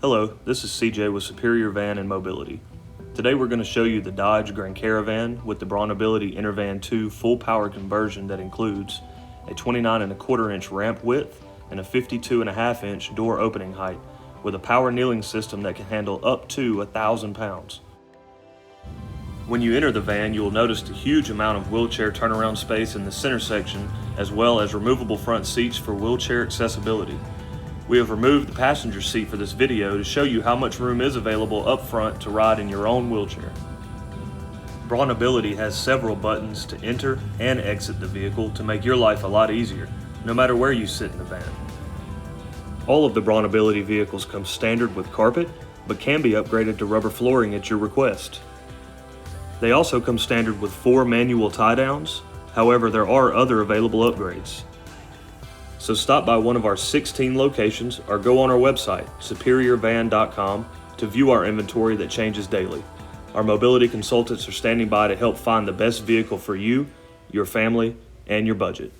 Hello, this is CJ with Superior Van and Mobility. Today we're going to show you the Dodge Grand Caravan with the BraunAbilty Intervan 2 full power conversion that includes a 29.25 inch ramp width and a 52.5 inch door opening height with a power kneeling system that can handle up to 1,000 pounds. When you enter the van, you will notice the huge amount of wheelchair turnaround space in the center section, as well as removable front seats for wheelchair accessibility. We have removed the passenger seat for this video to show you how much room is available up front to ride in your own wheelchair. BraunAbilty has several buttons to enter and exit the vehicle to make your life a lot easier, no matter where you sit in the van. All of the BraunAbilty vehicles come standard with carpet, but can be upgraded to rubber flooring at your request. They also come standard with 4 manual tie-downs, however there are other available upgrades. So stop by one of our 16 locations or go on our website, superiorvan.com, to view our inventory that changes daily. Our mobility consultants are standing by to help find the best vehicle for you, your family, and your budget.